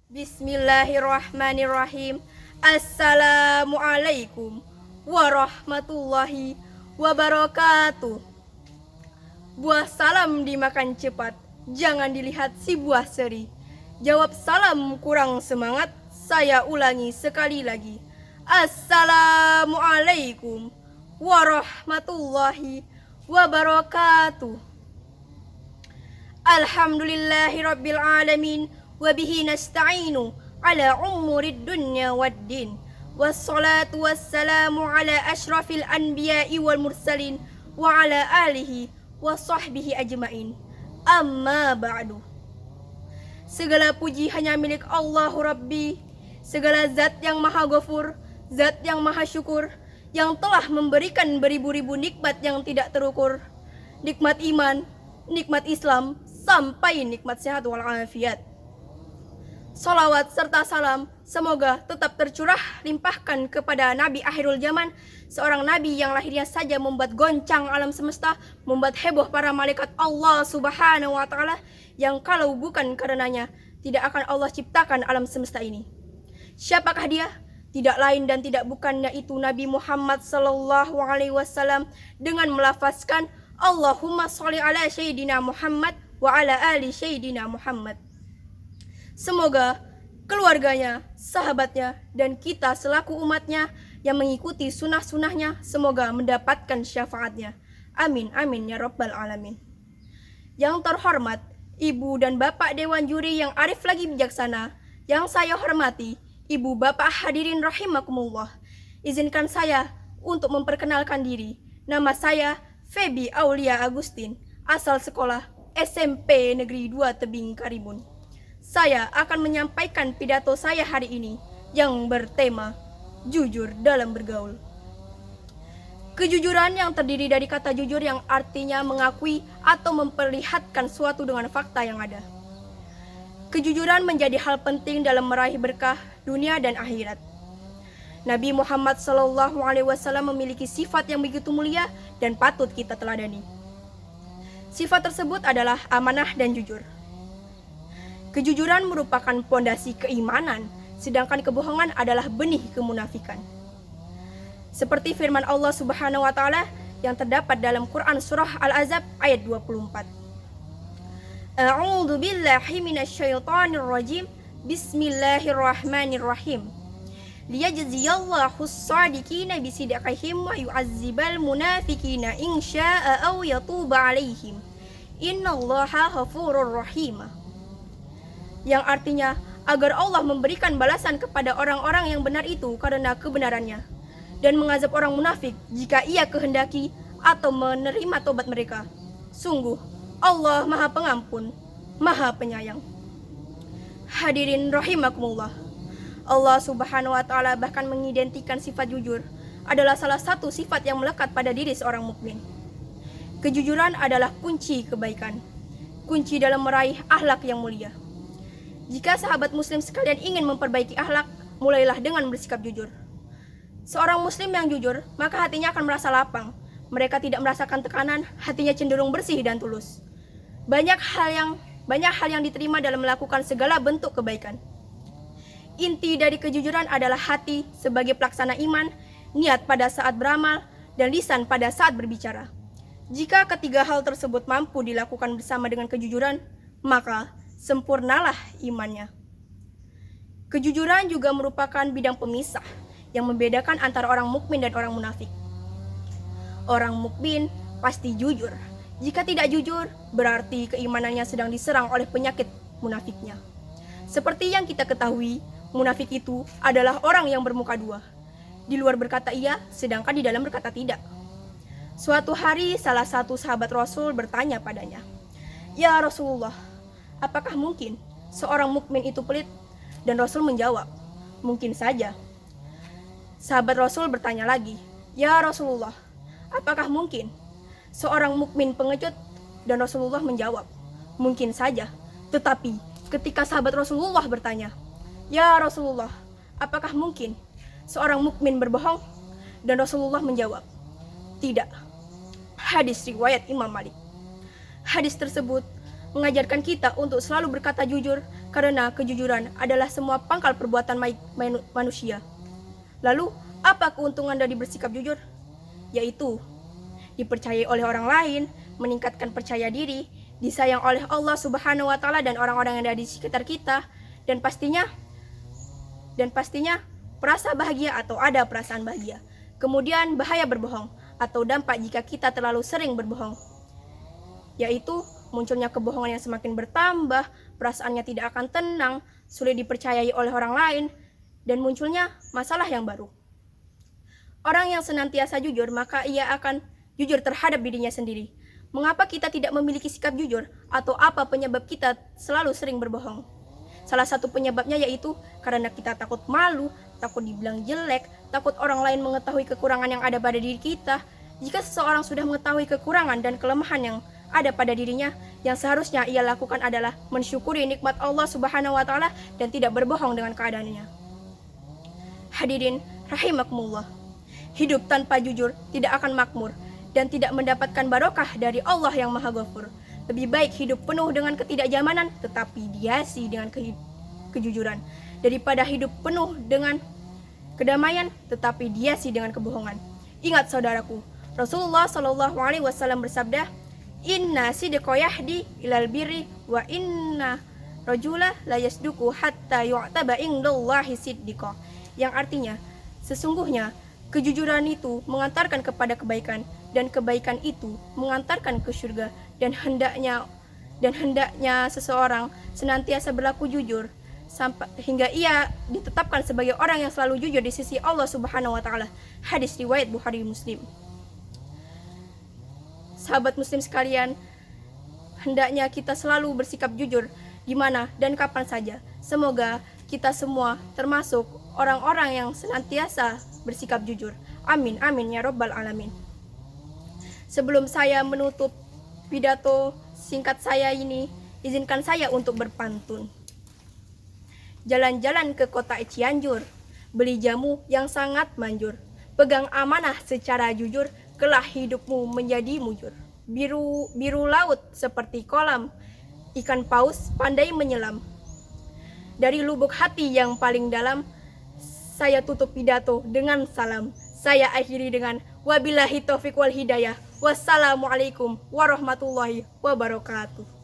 Bismillahirrahmanirrahim. Assalamualaikum warahmatullahi wabarakatuh. Buah salam dimakan cepat, jangan dilihat si buah seri. Jawab salam kurang semangat, saya ulangi sekali lagi. Assalamualaikum warahmatullahi wabarakatuh. Alhamdulillahirabbil alamin. Wabihi nasta'inu ala umurid dunya waddin. Wassalatu wassalamu ala ashrafil anbiya'i wal mursalin wa ala alihi wa sahbihi ajma'in. Amma ba'du. Segala puji hanya milik Allahu Rabbi, segala zat yang maha ghafur, zat yang maha syukur, yang telah memberikan beribu-ribu nikmat yang tidak terukur. Nikmat iman, nikmat Islam, sampai nikmat sehat walafiat. Salawat serta salam semoga tetap tercurah limpahkan kepada Nabi akhirul zaman, seorang Nabi yang lahirnya saja membuat goncang alam semesta, membuat heboh para malaikat Allah subhanahu wa ta'ala, yang kalau bukan karenanya tidak akan Allah ciptakan alam semesta ini. Siapakah dia? Tidak lain dan tidak bukan yaitu Nabi Muhammad sallallahu alaihi wasallam dengan melafazkan Allahumma sholli ala sayyidina Muhammad wa ala ali sayyidina Muhammad. Semoga keluarganya, sahabatnya, dan kita selaku umatnya yang mengikuti sunnah-sunnahnya semoga mendapatkan syafaatnya. Amin, amin, ya rabbal alamin. Yang terhormat, Ibu dan Bapak Dewan Juri yang arif lagi bijaksana, yang saya hormati, Ibu Bapak hadirin rahimakumullah. Izinkan saya untuk memperkenalkan diri. Nama saya Febi Aulia Agustin, asal sekolah SMP Negeri 2 Tebing Karimun. Saya akan menyampaikan pidato saya hari ini yang bertema jujur dalam bergaul. Kejujuran yang terdiri dari kata jujur yang artinya mengakui atau memperlihatkan suatu dengan fakta yang ada. Kejujuran menjadi hal penting dalam meraih berkah dunia dan akhirat. Nabi Muhammad SAW memiliki sifat yang begitu mulia dan patut kita teladani. Sifat tersebut adalah amanah dan jujur. Kejujuran merupakan pondasi keimanan, sedangkan kebohongan adalah benih kemunafikan. Seperti firman Allah Subhanahu wa taala yang terdapat dalam Quran surah Al-Ahzab ayat 24. A'udzu billahi minasyaitonir rajim. Bismillahirrahmanirrahim. Liyajziyallahu as-shadiqina bisidqihim wa yu'azzibal munafiqina in syaa'a aw yatuba 'alaihim. Innallaha ghafurur rahim. Yang artinya agar Allah memberikan balasan kepada orang-orang yang benar itu karena kebenarannya, dan mengazab orang munafik jika ia kehendaki atau menerima tobat mereka. Sungguh Allah Maha Pengampun, Maha Penyayang. Hadirin rahimakumullah, Allah Subhanahu wa taala bahkan mengidentikan sifat jujur adalah salah satu sifat yang melekat pada diri seorang mukmin. Kejujuran adalah kunci kebaikan, kunci dalam meraih akhlak yang mulia. Jika sahabat muslim sekalian ingin memperbaiki akhlak, mulailah dengan bersikap jujur. Seorang muslim yang jujur, maka hatinya akan merasa lapang. Mereka tidak merasakan tekanan, hatinya cenderung bersih dan tulus. Banyak hal yang diterima dalam melakukan segala bentuk kebaikan. Inti dari kejujuran adalah hati sebagai pelaksana iman, niat pada saat beramal, dan lisan pada saat berbicara. Jika ketiga hal tersebut mampu dilakukan bersama dengan kejujuran, maka sempurnalah imannya. Kejujuran juga merupakan bidang pemisah yang membedakan antara orang mukmin dan orang munafik. Orang mukmin pasti jujur. Jika tidak jujur, berarti keimanannya sedang diserang oleh penyakit munafiknya. Seperti yang kita ketahui, munafik itu adalah orang yang bermuka dua. Di luar berkata iya, sedangkan di dalam berkata tidak. Suatu hari salah satu sahabat Rasul bertanya padanya, "Ya Rasulullah, apakah mungkin seorang mukmin itu pelit?" Dan Rasul menjawab, "Mungkin saja." Sahabat Rasul bertanya lagi, "Ya Rasulullah, apakah mungkin seorang mukmin pengecut?" Dan Rasulullah menjawab, "Mungkin saja." Tetapi ketika sahabat Rasulullah bertanya, "Ya Rasulullah, apakah mungkin seorang mukmin berbohong?" Dan Rasulullah menjawab, "Tidak." Hadis riwayat Imam Malik. Hadis tersebut mengajarkan kita untuk selalu berkata jujur, karena kejujuran adalah semua pangkal perbuatan manusia. Lalu, apa keuntungan dari bersikap jujur? Yaitu dipercayai oleh orang lain, meningkatkan percaya diri, disayang oleh Allah Subhanahu wa taala dan orang-orang yang ada di sekitar kita, dan pastinya perasa bahagia atau ada perasaan bahagia. Kemudian bahaya berbohong atau dampak jika kita terlalu sering berbohong, yaitu munculnya kebohongan yang semakin bertambah, perasaannya tidak akan tenang, sulit dipercayai oleh orang lain, dan munculnya masalah yang baru. Orang yang senantiasa jujur, maka ia akan jujur terhadap dirinya sendiri. Mengapa kita tidak memiliki sikap jujur? Atau apa penyebab kita selalu sering berbohong? Salah satu penyebabnya yaitu karena kita takut malu, takut dibilang jelek, takut orang lain mengetahui kekurangan yang ada pada diri kita. Jika seseorang sudah mengetahui kekurangan dan kelemahan yang ada pada dirinya, yang seharusnya ia lakukan adalah mensyukuri nikmat Allah Subhanahu wa taala dan tidak berbohong dengan keadaannya. Hadirin rahimakumullah. Hidup tanpa jujur tidak akan makmur dan tidak mendapatkan barokah dari Allah yang Maha Ghafur. Lebih baik hidup penuh dengan ketidakjamanan tetapi dihiasi dengan kejujuran daripada hidup penuh dengan kedamaian tetapi dihiasi dengan kebohongan. Ingat saudaraku, Rasulullah Shallallahu alaihi wasallam bersabda, "Inna sidqa yahdi ilal birri wa inna rajula la yasduqu hatta yu'taba indallahi siddiqa." Yang artinya, sesungguhnya kejujuran itu mengantarkan kepada kebaikan dan kebaikan itu mengantarkan ke surga, dan hendaknya seseorang senantiasa berlaku jujur sampai hingga ia ditetapkan sebagai orang yang selalu jujur di sisi Allah Subhanahu wa taala. Hadis riwayat Bukhari Muslim. Sahabat muslim sekalian, hendaknya kita selalu bersikap jujur di mana dan kapan saja. Semoga kita semua termasuk orang-orang yang senantiasa bersikap jujur. Amin, amin ya robbal alamin. Sebelum saya menutup pidato singkat saya ini, izinkan saya untuk berpantun. Jalan-jalan ke kota Cianjur, beli jamu yang sangat manjur. Pegang amanah secara jujur, kelak hidupmu menjadi mujur. Biru laut seperti kolam, ikan paus pandai menyelam. Dari lubuk hati yang paling dalam, saya tutup pidato dengan salam. Saya akhiri dengan wabillahi taufiq wal hidayah. Wassalamualaikum warahmatullahi wabarakatuh.